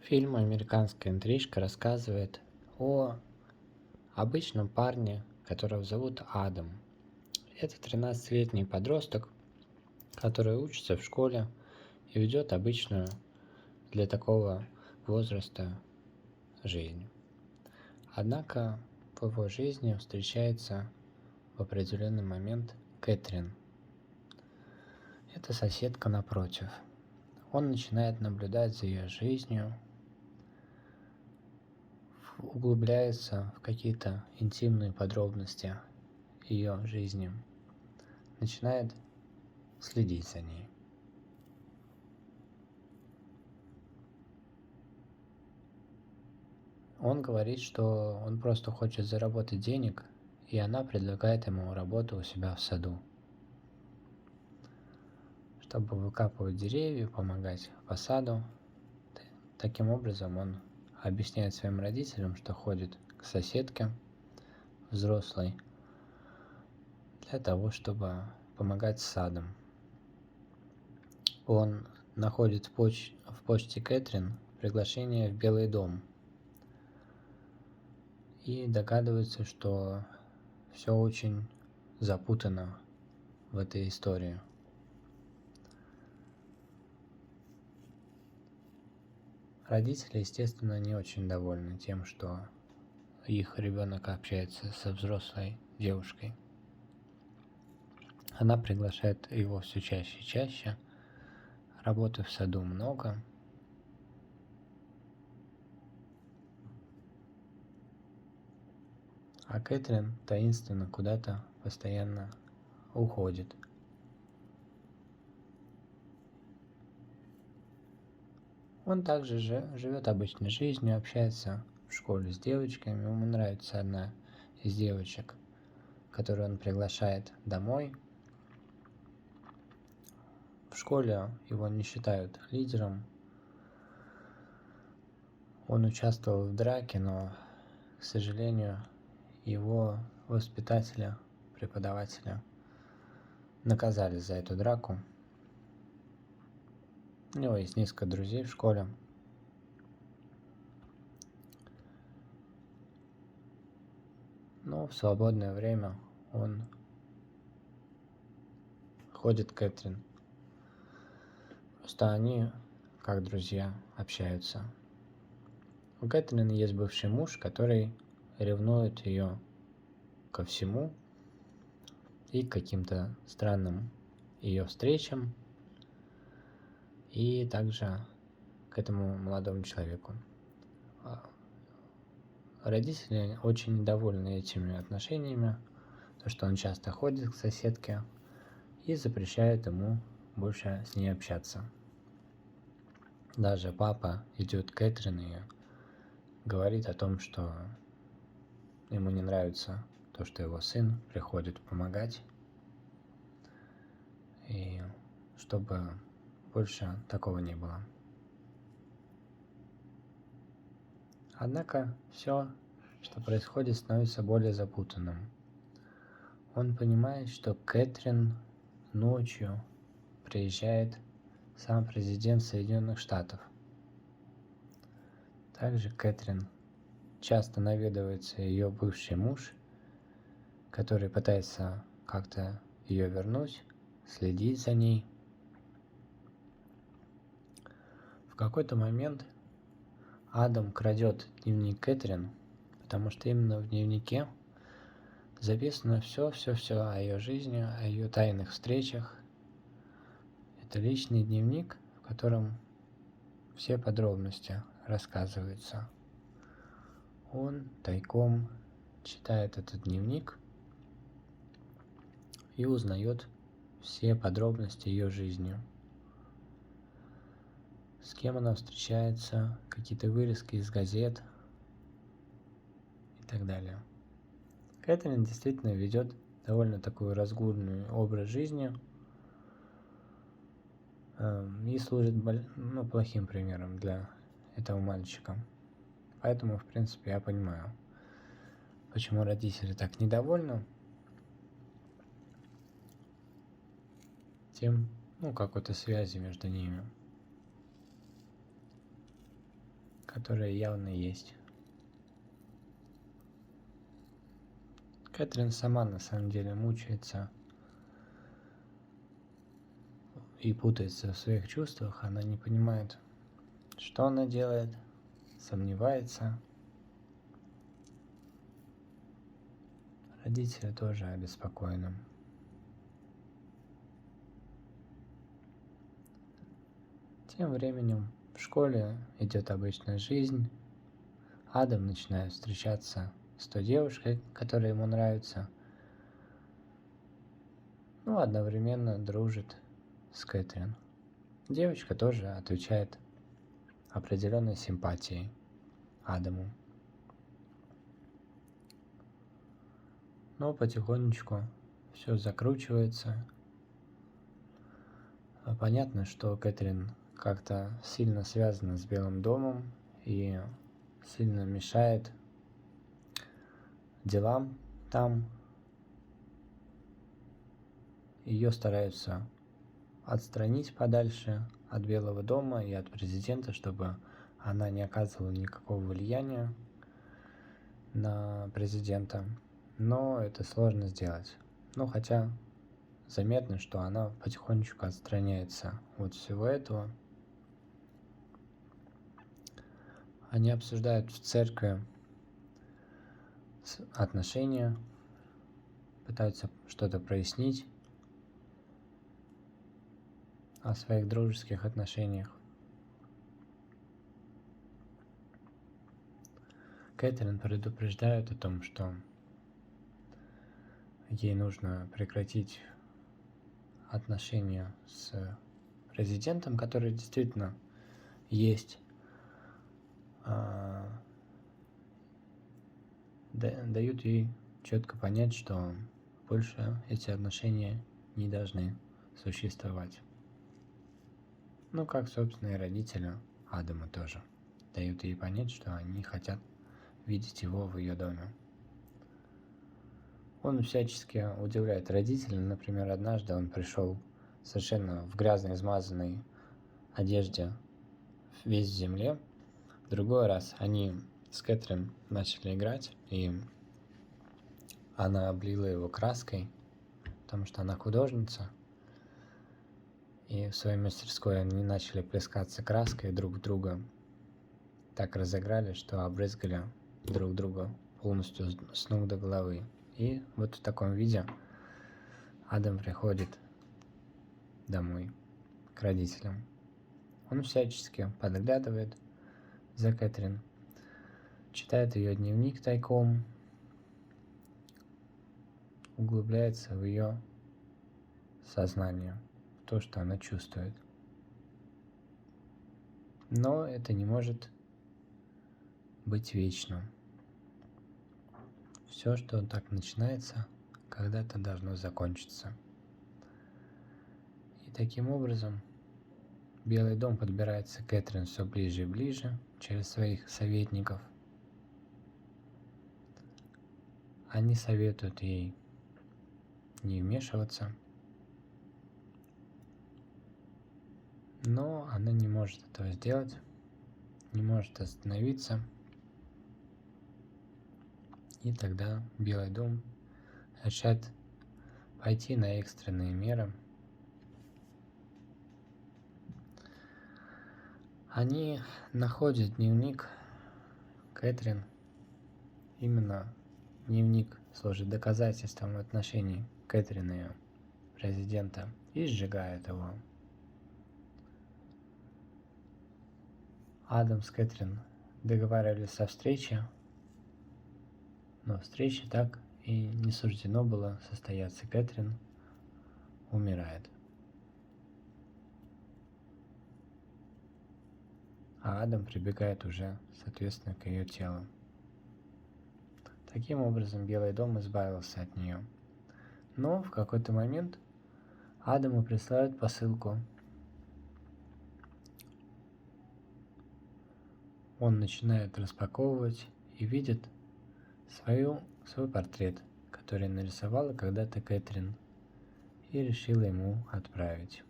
Фильм «Американская интрижка» рассказывает о обычном парне, которого зовут Адам. Это 13-летний подросток, который учится в школе и ведет обычную для такого возраста жизнь. Однако в его жизни встречается в определенный момент Кэтрин. Это соседка напротив. Он начинает наблюдать за ее жизнью, углубляется в какие-то интимные подробности ее жизни, начинает следить за ней. Он говорит, что он просто хочет заработать денег, и она предлагает ему работу у себя в саду, чтобы выкапывать деревья, помогать по саду. Таким образом он объясняет своим родителям, что ходит к соседке взрослой для того, чтобы помогать с садом. Он находит в почте Кэтрин приглашение в Белый дом и догадывается, что все очень запутано в этой истории. Родители, естественно, не очень довольны тем, что их ребенок общается со взрослой девушкой. Она приглашает его все чаще и чаще. Работы в саду много. А Кэтрин таинственно куда-то постоянно уходит. Он также живет обычной жизнью, общается в школе с девочками. Ему нравится одна из девочек, которую он приглашает домой. В школе его не считают лидером. Он участвовал в драке, но, к сожалению, его воспитателя, преподавателя наказали за эту драку. У него есть несколько друзей в школе. Но в свободное время он ходит к Кэтрин. Просто они, как друзья, общаются. У Кэтрин есть бывший муж, который ревнует ее ко всему и к каким-то странным ее встречам, и также к этому молодому человеку. Родители очень недовольны этими отношениями, то, что он часто ходит к соседке, и запрещают ему больше с ней общаться. Даже папа идет к Кэтрин и говорит о том, что ему не нравится то, что его сын приходит помогать, и чтобы больше такого не было. Однако все, что происходит, становится более запутанным. Он понимает, что Кэтрин ночью приезжает сам президент Соединенных Штатов. Также Кэтрин часто наведывается ее бывший муж, который пытается как-то ее вернуть, следить за ней. В какой-то момент Адам крадет дневник Кэтрин, потому что именно в дневнике записано все о ее жизни, о ее тайных встречах. Это личный дневник, в котором все подробности рассказываются. Он тайком читает этот дневник и узнает все подробности ее жизни. С кем она встречается, какие-то вырезки из газет и так далее. Кэтрин действительно ведет довольно такой разгульный образ жизни и служит плохим примером для этого мальчика. Поэтому, в принципе, я понимаю, почему родители так недовольны тем, какой-то связи между ними. которая явно есть. Кэтрин сама на самом деле мучается и путается в своих чувствах. Она не понимает, что она делает, сомневается. Родители тоже обеспокоены. Тем временем в школе идет обычная жизнь. Адам начинает встречаться с той девушкой, которая ему нравится. Ну, одновременно дружит с Кэтрин. Девочка тоже отвечает определенной симпатией Адаму. Но потихонечку все закручивается. Понятно, что Кэтрин как-то сильно связана с Белым домом и сильно мешает делам там. Ее стараются отстранить подальше от Белого дома и от президента, чтобы она не оказывала никакого влияния на президента. Но это сложно сделать. Ну, хотя заметно, что она потихонечку отстраняется от всего этого. Они обсуждают в церкви отношения, пытаются что-то прояснить о своих дружеских отношениях. Кэтрин предупреждает о том, что ей нужно прекратить отношения с президентом, который действительно есть. Дают ей четко понять, что больше эти отношения не должны существовать. Ну, как, собственно, и родители Адама тоже дают ей понять, что они хотят видеть его в ее доме. Он всячески удивляет родителей. Например, однажды он пришел совершенно в грязной, измазанной одежде, весь в земле. В другой раз они с Кэтрин начали играть, и она облила его краской, потому что она художница. И в своей мастерской они начали плескаться краской друг в друга. Так разыграли, что обрызгали друг друга полностью с ног до головы. И вот в таком виде Адам приходит домой к родителям. Он всячески подглядывает за Кэтрин, читает ее дневник тайком, углубляется в ее сознание, в то, что она чувствует. Но это не может быть вечным. Все, что так начинается, когда-то должно закончиться. И таким образом Белый дом подбирается к Кэтрин все ближе и ближе через своих советников. Они советуют ей не вмешиваться, но она не может этого сделать, не может остановиться. И тогда Белый дом решает пойти на экстренные меры. Они находят дневник Кэтрин. Именно дневник служит доказательством отношений Кэтрин и президента, и сжигают его. Адам с Кэтрин договаривались о встрече, но встрече так и не суждено было состояться. Кэтрин умирает. А Адам прибегает уже, соответственно, к ее телу. Таким образом, Белый дом избавился от нее. Но в какой-то момент Адаму присылают посылку. Он начинает распаковывать и видит свой портрет, который нарисовала когда-то Кэтрин и решила ему отправить.